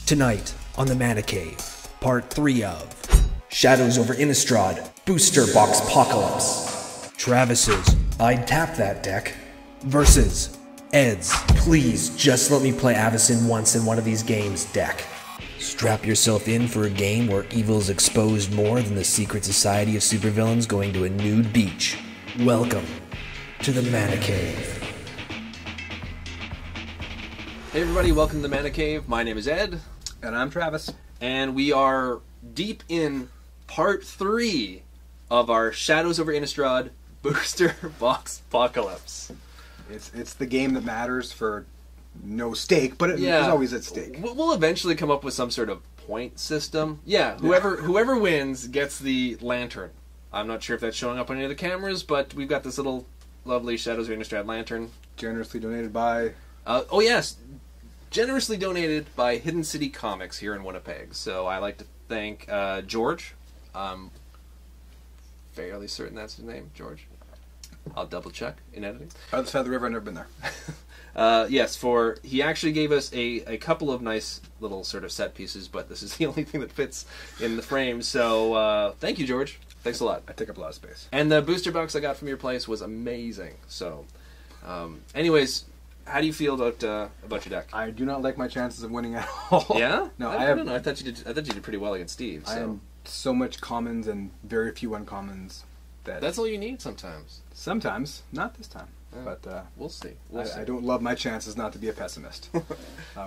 Tonight on the Mana Cave, part 3 of Shadows over Innistrad, Booster Boxpocalypse. Travis's I'd Tap That Deck versus Ed's Please Just Let Me Play Avacyn Once in One of These Games deck. Strap yourself in for a game where evil is exposed more than the secret society of supervillains going to a nude beach. Welcome to the Mana Cave. Hey everybody, welcome to the Mana Cave. My name is Ed. And I'm Travis. And we are deep in part 3 of our Shadows over Innistrad Booster Boxpocalypse. It's the game that matters for no stake, but it's always at stake. We'll eventually come up with some sort of point system. Whoever wins gets the lantern. I'm not sure if that's showing up on any of the cameras, but we've got this little lovely Shadows over Innistrad lantern. Generously donated by... oh yes, generously donated by Hidden City Comics here in Winnipeg. So I like to thank George. I'm fairly certain that's his name, George. I'll double check in editing. Other side of the river, I've never been there. Yes, he actually gave us a couple of nice little sort of set pieces, but this is the only thing that fits in the frame. So thank you, George. Thanks a lot. I take up a lot of space. And the booster box I got from your place was amazing. So, anyways, how do you feel about your deck? I do not like my chances of winning at all. Yeah? No, I don't know. I thought you did pretty well against Steve. So. I am so much commons and very few uncommons that that's all you need sometimes. Sometimes, not this time. But we'll see. I don't love my chances not to be a pessimist.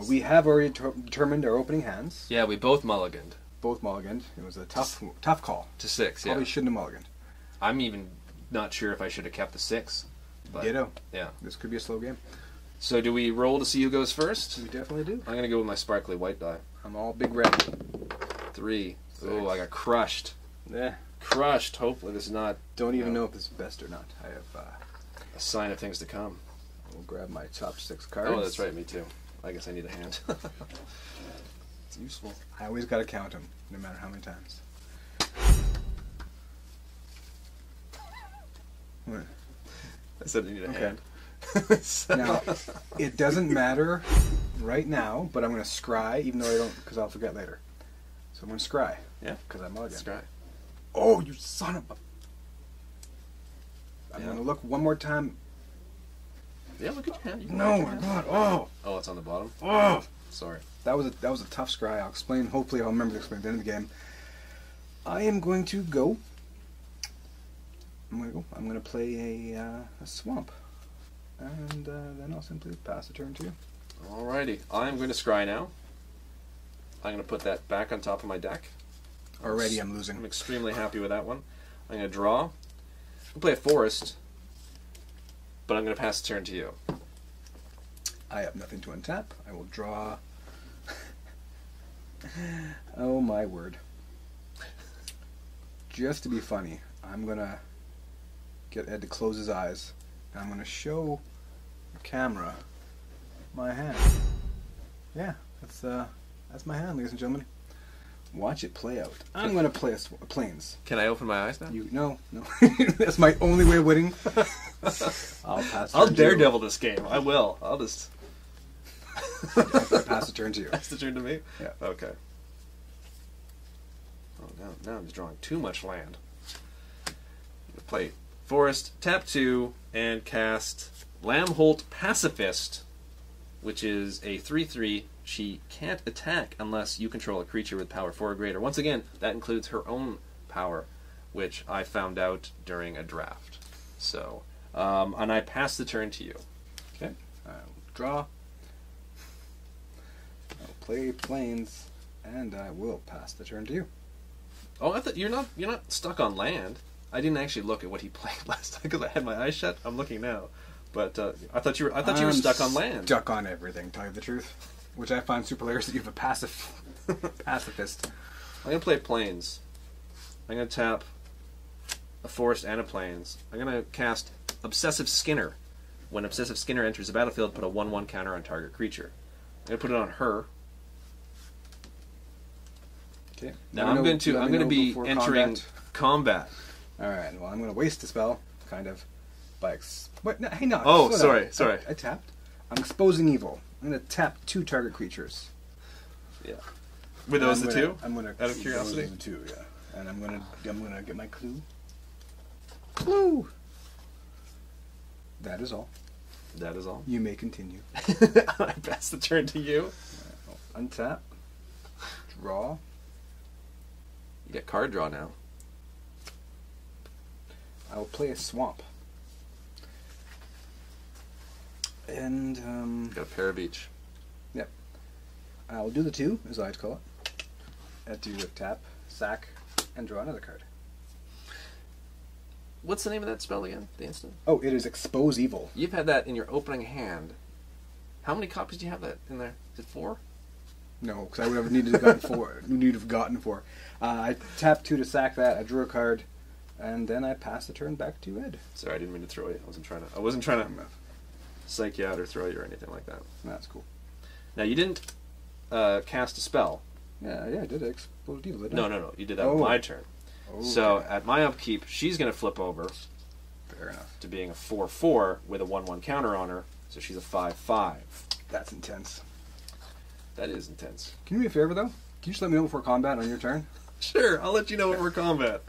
We have already determined our opening hands. Yeah, we both mulliganed. Both mulliganed. It was a tough call. To 6, yeah. Probably shouldn't have mulliganed. I'm even not sure if I should have kept the 6. But, Ditto. Yeah. This could be a slow game. So do we roll to see who goes first? We definitely do. I'm going to go with my sparkly white die. I'm all big red. 3. Oh, I got crushed. Yeah. Crushed. Hopefully this is not... Don't even know if this is best or not. I have... a sign of things to come. We'll grab my top 6 cards. Oh, that's right, me too. I guess I need a hand. It's useful. I always got to count them, no matter how many times. What? I said I need a hand. Now, it doesn't matter right now, but I'm going to scry, even though I don't, because I'll forget later. So I'm going to scry. Yeah. Because I'm mulligan. Scry. Oh, you son of a... I'm going to look one more time. Yeah, look at your hand. No, my God. Oh. Oh, it's on the bottom? Oh. Sorry. That was a tough scry. I'll explain. Hopefully I'll remember to explain at the end of the game. I am going to go. I'm going to play a swamp. And then I'll simply pass the turn to you. Alrighty. I'm going to scry now. I'm going to put that back on top of my deck. Already I'm losing. I'm extremely happy with that one. I'm going to draw. I'll play a forest, but I'm going to pass the turn to you. I have nothing to untap. I will draw. Oh my word. Just to be funny, I'm going to get Ed to close his eyes, and I'm going to show the camera my hand. Yeah, that's my hand, ladies and gentlemen. Watch it play out. I'm going to play a plains. Can I open my eyes now? No. That's my only way of winning. I'll pass. I'll daredevil this game. I will. I'll just pass the turn to you. Pass the turn to me? Yeah. Okay. Oh, now I'm just drawing too much land. Play forest, tap 2, and cast Lambholt Pacifist, which is a 3/3. She can't attack unless you control a creature with power 4 or greater. Once again, that includes her own power, which I found out during a draft. So, and I pass the turn to you. Okay. I'll draw. I'll play plains, and I will pass the turn to you. Oh, I thought you're not stuck on land. I didn't actually look at what he played last time because I had my eyes shut. I'm looking now, but I thought you were stuck on land. Stuck on everything. Tell you the truth. Which I find super hilarious that you have a pacifist. I'm going to play plains. I'm going to tap a forest and a plains. I'm going to cast Obsessive Skinner. When Obsessive Skinner enters the battlefield, put a 1/1 counter on target creature. I'm going to put it on her. Okay. Now I'm going to be entering combat. All right. Well, I'm going to waste a spell, kind of, by what? No, hey, no. Oh, sorry. I tapped. I'm exposing evil. I'm going to tap 2 target creatures. Yeah. Were those the two? I'm gonna. Out of curiosity. Those are the two, yeah. And I'm gonna get my clue. Clue. That is all. That is all. You may continue. I pass the turn to you. Untap. Draw. You get card draw now. I will play a swamp. And Got a pair of each. Yep. I will do the two, as I like to call it. At do with tap, sack, and draw another card. What's the name of that spell again? The instant? Oh, it is Expose Evil. You've had that in your opening hand. How many copies do you have that in there? Is it 4? No, because I would have needed to have gotten 4. Need to have gotten 4. I tapped 2 to sack that. I drew a card, and then I passed the turn back to Ed. Sorry, I didn't mean to throw you. I wasn't trying to psych you out or throw you or anything like that. That's cool. Now you didn't cast a spell. Yeah, I did Expose Evil. Didn't I? No. You did that on my turn. Okay. So at my upkeep, she's going to flip over Fair enough. to being a 4/4 with a 1/1 counter on her. So she's a 5/5. That's intense. That is intense. Can you do me a favor, though? Can you just let me know before combat on your turn? Sure, I'll let you know before combat.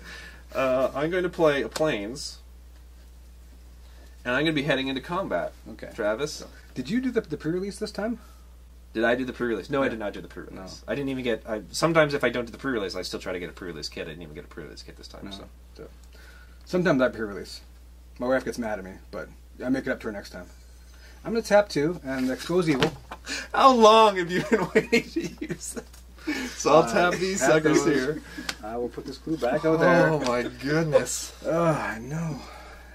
I'm going to play a Plains, and I'm going to be heading into combat. Okay. Travis? Did you do the pre-release this time? Did I do the pre-release? No, I Yeah. did not do the pre-release. No. I didn't even get... sometimes if I don't do the pre-release, I still try to get a pre-release kit. I didn't even get a pre-release kit this time. No. So. Sometimes I pre-release. My wife gets mad at me, but I make it up to her next time. I'm going to tap 2 and Expose Evil. How long have you been waiting to use that? So I'll tap these Tap suckers those. here. I will put this clue back out there. Oh my goodness. I know.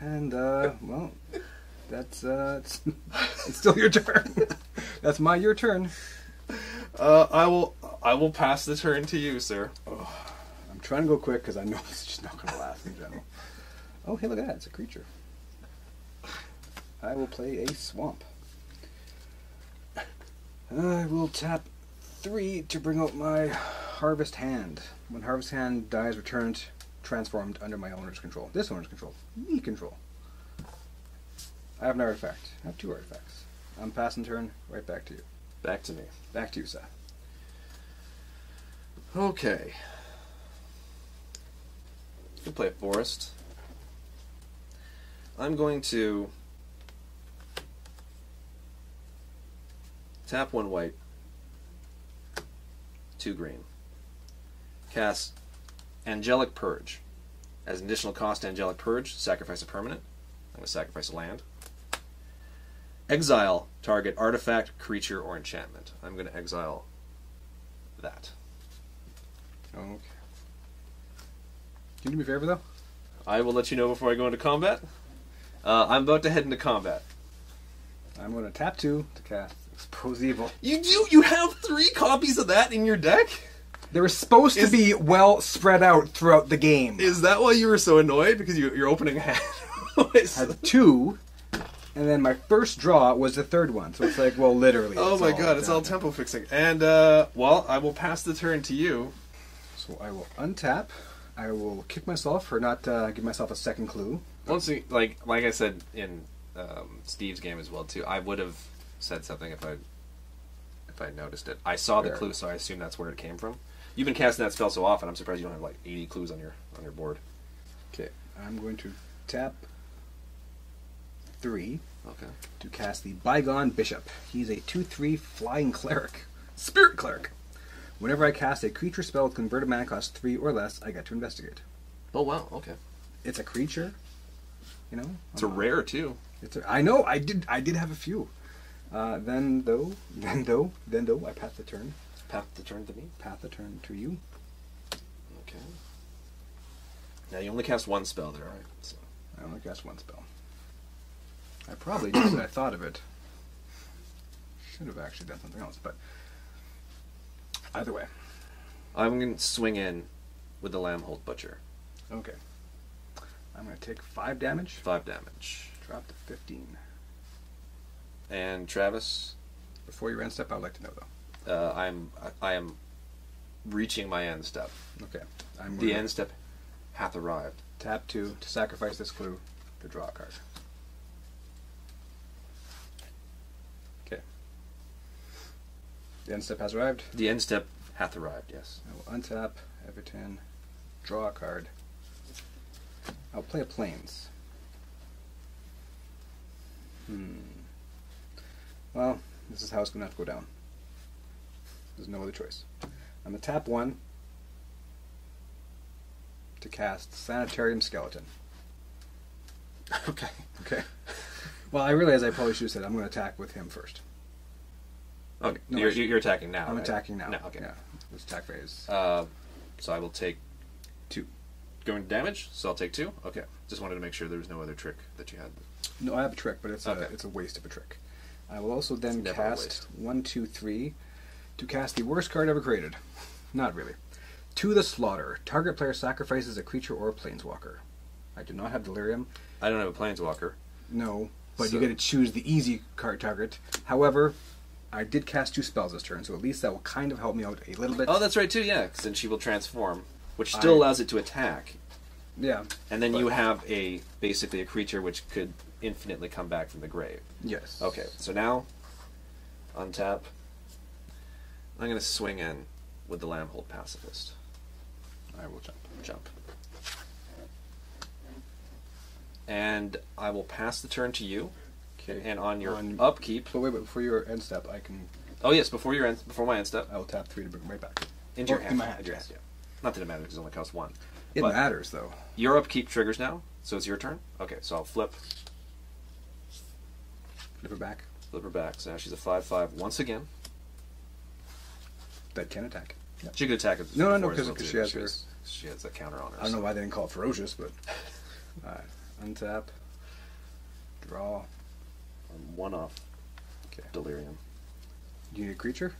And, well, that's, it's still your turn. That's your turn. I will pass the turn to you, sir. I'm trying to go quick because I know this is just not going to last in general. Oh, hey, look at that. It's a creature. I will play a swamp. I will tap 3 to bring out my Harvest Hand. When Harvest Hand dies, returned, transformed under my owner's control. This owner's control. Me control. I have an artifact. I have 2 artifacts. I'm passing turn. Right back to you. Back to me. Back to you, Seth. Okay. You play a forest. I'm going to tap 1 white, 2 green. Cast Angelic Purge. As an additional cost, Angelic Purge, sacrifice a permanent. I'm going to sacrifice a land. Exile target artifact, creature, or enchantment. I'm going to exile that. Okay. Can you do me a favor, though? I will let you know before I go into combat. I'm about to head into combat. I'm going to tap 2 to cast Expose Evil. You have 3 copies of that in your deck? They were supposed to be well spread out throughout the game. Is that why you were so annoyed? Because your opening hand was... I had 2, and then my first draw was the 3rd one. So it's like, well, literally. Oh my god, it's all done. tempo fixing. And, well, I will pass the turn to you. So I will untap. I will kick myself for not give myself a second clue. Once we, like I said in Steve's game as well too, I would have said something if I noticed it. I saw the Fair. clue, so I assume that's where it came from. You've been casting that spell so often, I'm surprised you don't have like 80 clues on your board. Okay, I'm going to tap 3 Okay. to cast the Bygone Bishop. He's a 2/3 flying cleric, spirit cleric. Whenever I cast a creature spell with converted mana cost 3 or less, I get to investigate. Oh wow, okay. It's a creature, you know. It's a rare too. I know. I did have a few. Then though, I pass the turn. Pass the turn to me. Pass the turn to you. Okay. Now you only cast 1 spell there, right? So. I only cast 1 spell. I probably did. I thought of it. Should have actually done something else, but either way. I'm going to swing in with the Lambholt Butcher. Okay. I'm going to take 5 damage. 5 damage. Drop to 15. And Travis, Before your end step, I'd like to know though. I am reaching my end step. Okay. I'm The gonna end step hath arrived. tap 2 to sacrifice this clue to draw a card. Okay. The end step has arrived. The end step hath arrived, yes. I will untap Everton, draw a card. I'll play a Plains. Well, this is how it's going to have to go down. There's no other choice. I'm going to tap 1 to cast Sanitarium Skeleton. Okay. Okay. Well, I realize I probably should have said I'm going to attack with him first. Okay. No, you're attacking now. I'm right? attacking now. No, okay. Yeah. This attack phase. So I will take 2. going to damage, so I'll take 2. Okay. Just wanted to make sure there was no other trick that you had. No, I have a trick, but it's Okay. it's a waste of a trick. I will also then It's never a cast waste. 1, 2, 3 to cast the worst card ever created. Not really. To the Slaughter. Target player sacrifices a creature or a planeswalker. I do not have Delirium. I don't have a planeswalker. No, but So- you get to choose the easy card target. However, I did cast 2 spells this turn, so at least that will kind of help me out a little bit. Oh, that's right too. Yeah, because then she will transform, which still allows it to attack. Yeah. And then but- you have basically a creature which could infinitely come back from the grave. Yes. Okay, so now untap. I'm going to swing in with the Lambhold Pacifist. I will jump. And I will pass the turn to you. Okay. And on your On- upkeep. But wait, before your end step, Oh yes, before my end step. I will tap 3 to bring it right back. Into your Or hand. in my hand, Into your yes. hand, yeah. Not that it matters because it only costs 1. It But matters, though. your upkeep triggers now, so it's your turn. Okay, so I'll flip Flip her back. her back. So now she's a 5/5 once again. That can attack. Yeah. She could attack it. No, before as 'cause well, she too. has She has a counter on her. I don't know so- why they didn't call it ferocious, but untap, draw. I'm 1 off. Okay. Delirium. Do you need a creature?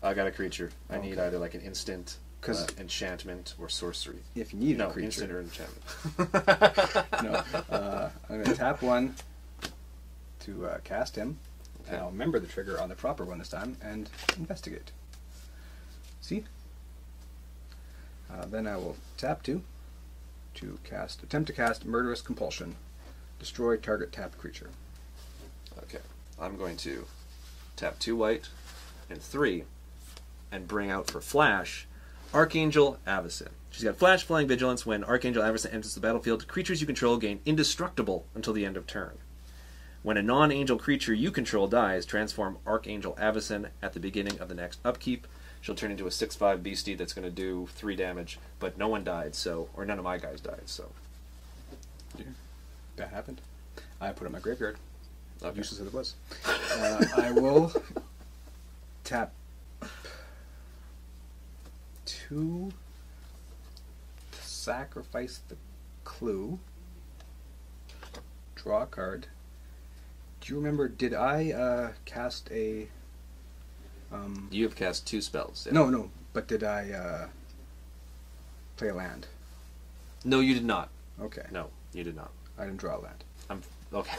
I got a creature. I need Okay. either like an instant, 'Cause- enchantment, or sorcery. If you need No, a creature, instant or enchantment. no. I'm gonna tap 1 to cast him. Okay. And I'll remember the trigger on the proper one this time and investigate. See? Then I will tap 2 to attempt to cast Murderous Compulsion. Destroy target tapped creature. Okay. I'm going to tap 2 white and 3 and bring out for flash Archangel Avacyn. She's got flash, flying, vigilance. When Archangel Avacyn enters the battlefield, creatures you control gain indestructible until the end of turn. When a non-angel creature you control dies, transform Archangel Avacyn at the beginning of the next upkeep. She'll turn into a 6/5 beastie that's going to do 3 damage, but no one died, or none of my guys died, so. Yeah. That happened. I put it in my graveyard. Okay. Useless as it was. I will tap 2 to sacrifice the clue. Draw a card. Do you remember, did I cast a... You have cast 2 spells. Yeah. No, but did I play a land? No, you did not. Okay. No, you did not. I didn't draw a land. Okay.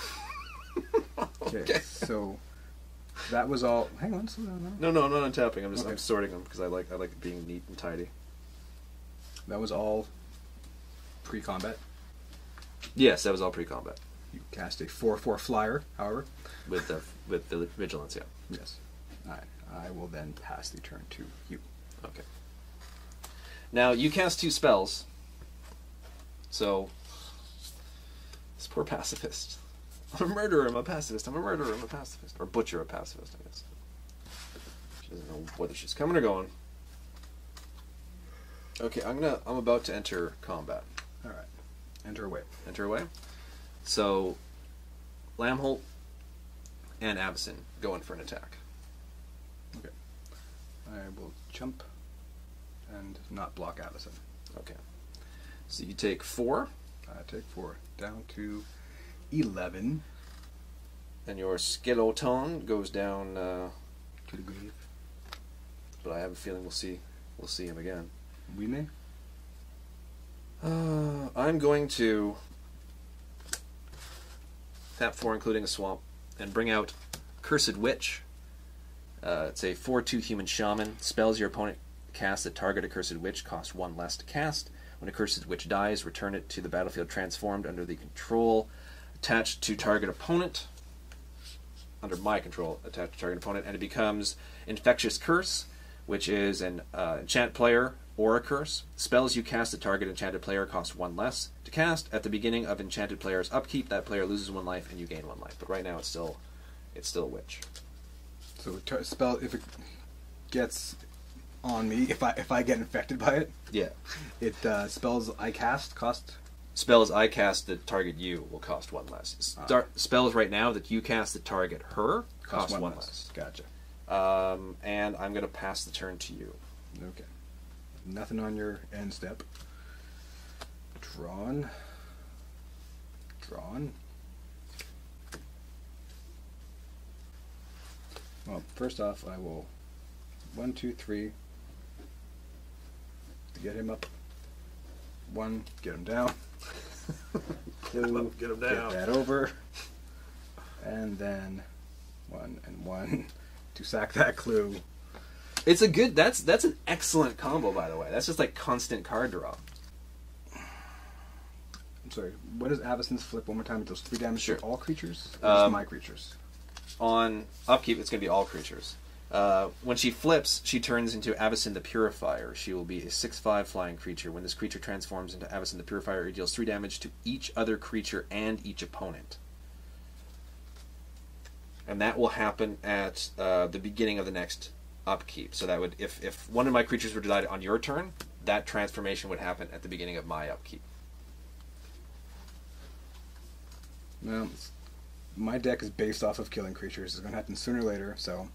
Okay, so that was all... Hang on, slow down now. No, I'm not untapping. I'm Okay. sorting them because I like being neat and tidy. That was all pre-combat. Yes, that was all pre-combat You cast a 4/4 flyer, however. with the vigilance. Yeah. Yes. I will then pass the turn to you. Okay. Now you cast 2 spells. So this poor pacifist. I'm a murderer. I'm a pacifist. I'm a murderer. I'm a pacifist. Or butcher, a pacifist. I guess. She doesn't know whether she's coming or going. Okay, I'm about to enter combat. All right. Enter away. Enter away. So, Lambholt and Avacyn go in for an attack. Okay. I will jump and not block Avacyn. Okay. So you take 4, I take 4 down to 11 and your skeleton goes down. to the grave. But I have a feeling we'll see him again. We may. I'm going to tap 4, including a swamp, and bring out Cursed Witch. It's a 4/2 human shaman. Spells your opponent casts that target a Cursed Witch cost 1 less to cast. When a Cursed Witch dies, return it to the battlefield transformed under the control attached to target opponent. under my control attached to target opponent, and it becomes Infectious Curse, which is an enchant player or a curse. Spells you cast at target enchanted player cost 1 less to cast. At the beginning of enchanted player's upkeep, that player loses 1 life and you gain 1 life. But right now it's still a witch. So spell, if it gets on me, if I get infected by it, Yeah. it spells I cast cost. Spells I cast that target you will cost 1 less. Spells right now that you cast that target her cost 1 less. Gotcha. And I'm going to pass the turn to you. Okay. Nothing on your end step. Drawn. Well, first off, I will 1, 2, 3 to get him up. 1, get him down. 2, Get him down. Get that over. And then 1 and 1 to sack that clue. It's a good. That's an excellent combo, by the way. That's just like constant card draw. I'm sorry. What does Avacyn's flip one more time? It does 3 damage Sure. to all creatures? Or just my creatures? On upkeep, it's going to be all creatures. When she flips, she turns into Avacyn the Purifier. She will be a 6/5 flying creature. When this creature transforms into Avacyn the Purifier, it deals 3 damage to each other creature and each opponent. And that will happen at the beginning of the next upkeep. So that would, if one of my creatures were to die on your turn, that transformation would happen at the beginning of my upkeep. Well, my deck is based off of killing creatures. It's going to happen sooner or later, so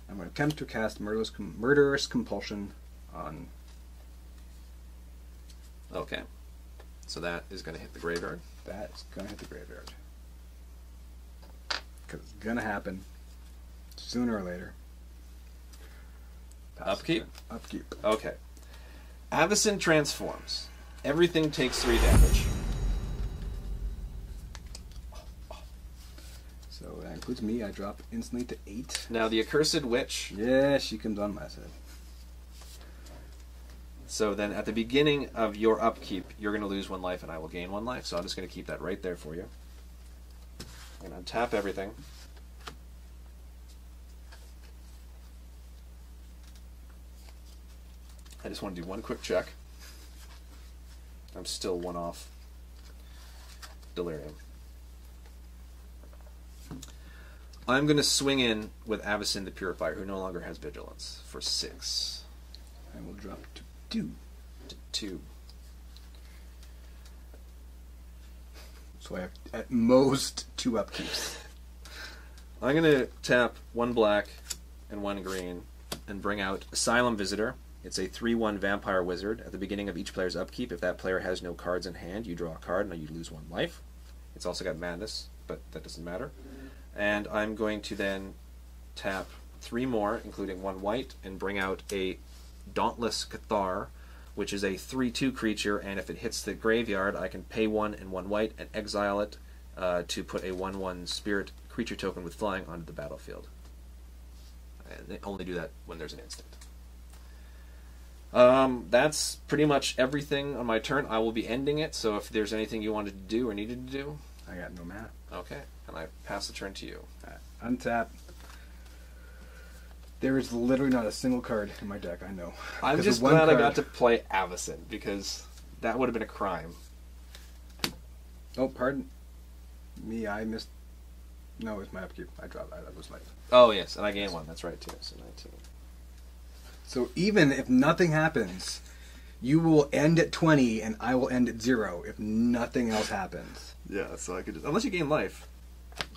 I'm going to attempt to cast Murderous Compulsion on... Okay. So that is going to hit the graveyard. That's going to hit the graveyard. Because it's going to happen sooner or later. Upkeep? Upkeep. Okay. Avacyn transforms. Everything takes 3 damage. So that includes me. I drop instantly to 8. Now the Accursed Witch. Yeah, she comes on my side. So then at the beginning of your upkeep, you're going to lose 1 life and I will gain 1 life. So I'm just going to keep that right there for you. I'm going to untap everything. I just want to do one quick check. I'm still 1 off Delirium. I'm going to swing in with Avacyn the Purifier, who no longer has Vigilance, for 6. I will drop to 2. To 2. So I have at most 2 upkeeps. I'm going to tap 1 black and 1 green and bring out Asylum Visitor. It's a 3/1 vampire wizard. At the beginning of each player's upkeep, if that player has no cards in hand, you draw a card and you lose 1 life. It's also got madness, but that doesn't matter. And I'm going to then tap 3 more, including 1 white, and bring out a Dauntless Cathar, which is a 3/2 creature, and if it hits the graveyard, I can pay 1 and 1 white and exile it to put a 1/1 spirit creature token with flying onto the battlefield. And they only do that when there's an instant. That's pretty much everything on my turn. I will be ending it, so if there's anything you wanted to do or needed to do... I got no mana. Okay, and I pass the turn to you. Untap. There is literally not a single card in my deck, I know. I'm just glad I got to play Avacyn, because that would have been a crime. Oh, pardon me, I missed... No, it's my upkeep. I was life. Oh, yes, and I gained 1. That's right, too. So 19. So even if nothing happens, you will end at 20 and I will end at 0 if nothing else happens. Yeah, so I could just... Unless you gain life.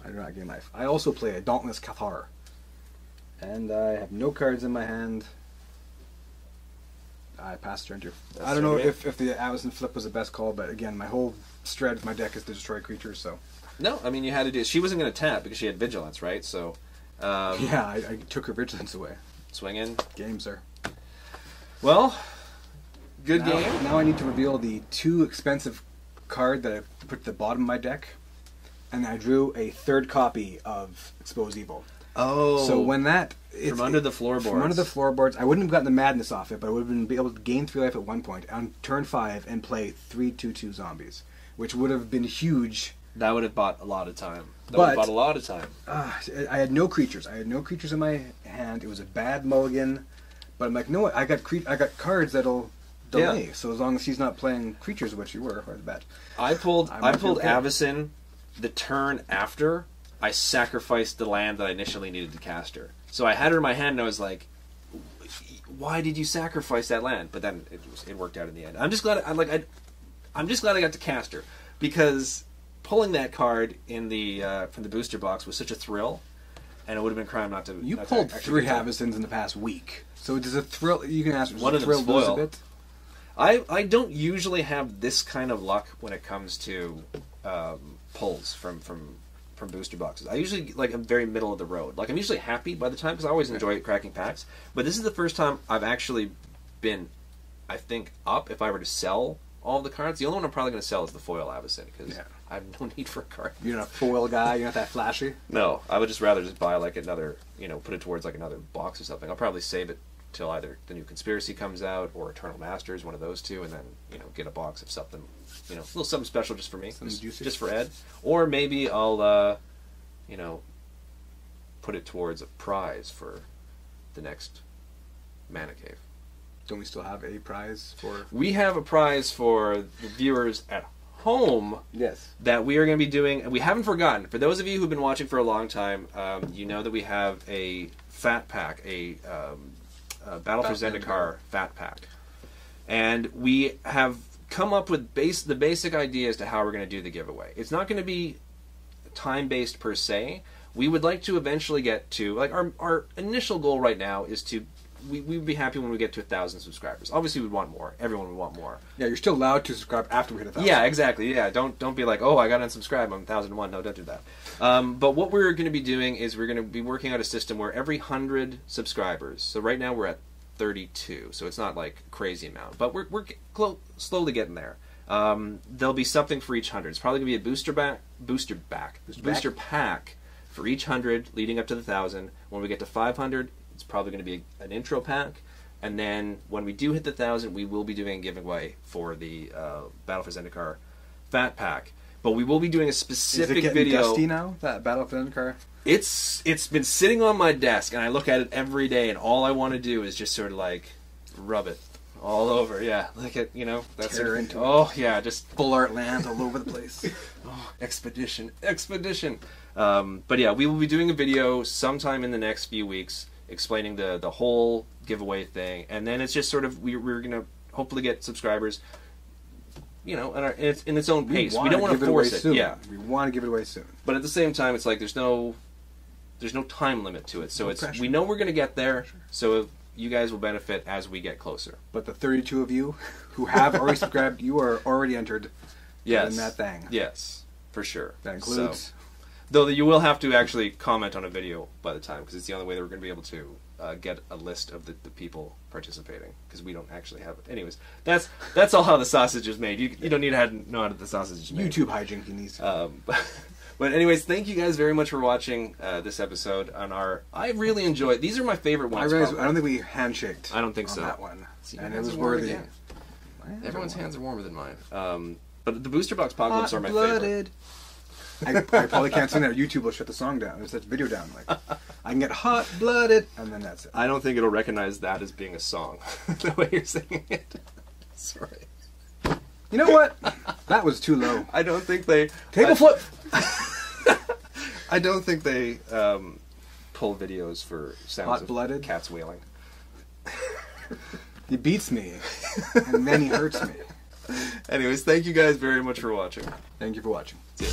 I do not gain life. I also play a Dauntless Cathar. And I have no cards in my hand. I pass turn 2. I don't know if the Avacyn flip was the best call, but again, my whole strat of my deck is to destroy creatures, so... No, I mean, you had to do... She wasn't going to tap because she had Vigilance, right? So... yeah, I took her Vigilance away. Swing in. Game, sir. Well, good game. Now I need to reveal the 2 expensive card that I put at the bottom of my deck, and I drew a 3rd copy of Expose Evil. Oh. So when that... From under the floorboards. From under the floorboards. I wouldn't have gotten the madness off it, but I would have been able to gain 3 life at one point on turn 5 and play 3/2/2 zombies, which would have been huge That would have bought a lot of time. I had no creatures. I had no creatures in my hand. It was a bad mulligan. But I'm like, no, I got cards that'll delay. Yeah. So as long as he's not playing creatures, which you were, or the bet. I pulled Avacyn the turn after I sacrificed the land that I initially needed to cast her. So I had her in my hand, and I was like, "Why did you sacrifice that land?" But then it worked out in the end. I'm just glad I'm just glad I got to cast her, because pulling that card in the from the booster box was such a thrill, and it would have been crime not to. You not pulled to 3 Havacyns in the past week, so does a thrill? You can ask. One of thrill them's lose a foil. bit? I don't usually have this kind of luck when it comes to pulls from booster boxes. I usually I'm very middle of the road. Like, I'm usually happy by the time, because I always enjoy cracking packs. But this is the first time I've actually been, I think, up if I were to sell all of the cards. The only one I'm probably going to sell is the foil Avacyn, because I have no need for a card. You're not a foil guy. You're not that flashy. No, I would just rather just buy another, put it towards another box or something. I'll probably save it till either the new Conspiracy comes out or Eternal Masters, one of those two, and then get a box of something, a little something special just for me, just for Ed. Or maybe I'll put it towards a prize for the next Mana Cave. Don't we still have a prize for? We have a prize for the viewers at home. Yes. That we are going to be doing, and we haven't forgotten. For those of you who've been watching for a long time, you know that we have a fat pack, a Battle for Zendikar fat pack, and we have come up with the basic idea as to how we're going to do the giveaway. It's not going to be time-based per se. We would like to eventually get to, our initial goal right now is to, we'd be happy when we get to 1,000 subscribers. Obviously we'd want more. Everyone would want more. Yeah, you're still allowed to subscribe after we hit 1,000. Yeah, exactly. Yeah, don't be like, oh, I got unsubscribed, I'm 1,001. No, don't do that. But what we're going to be doing is we're going to be working out a system where every 100 subscribers, so right now we're at 32, so it's not like a crazy amount, but we're slowly getting there. There'll be something for each 100. It's probably going to be a booster pack for each 100 leading up to the 1,000. When we get to 500, it's probably going to be an intro pack, and then when we do hit the 1,000, we will be doing a giveaway for the Battle for Zendikar fat pack. But we will be doing a specific Is it video. dusty now, that Battle for Zendikar? It's been sitting on my desk, and I look at it every day, and all I want to do is just sort of rub it all over. Yeah, that's Tear into it. Oh yeah, just Full art lands all over the place. oh, expedition. But yeah, we will be doing a video sometime in the next few weeks explaining the whole giveaway thing, and then it's just sort of we're gonna hopefully get subscribers. And it's in its own pace. We don't want to force it. Soon. Yeah, we want to give it away soon. But at the same time, it's there's no time limit to it. So we know we're going to get there. Sure. So you guys will benefit as we get closer. But the 32 of you who have already subscribed, you are already entered in that thing. Yes, for sure. That includes. Though you will have to actually comment on a video by the time, because it's the only way that we're going to be able to get a list of the people participating, because we don't actually have it. Anyways, that's all how the sausage is made. You don't need to know how the sausage is made. YouTube hijinks you need. But anyways, thank you guys very much for watching this episode on our. I really enjoyed. These are my favorite ones. I don't think we handshaked. I don't think on so. That one, See, and it was worthy. Everyone's hands are warmer than mine. But the Booster Boxpocalypse are my favorite. I probably can't sing that. YouTube will shut the song down. It sets video down. I can get hot-blooded, and then that's it. I don't think it'll recognize that as being a song, the way you're singing it. Sorry. You know what? That was too low. I don't think they... Table flip! I don't think they pull videos for sounds hot-blooded? Of cats wailing. He beats me, and then he hurts me. Anyways, thank you guys very much for watching. Thank you for watching. See ya.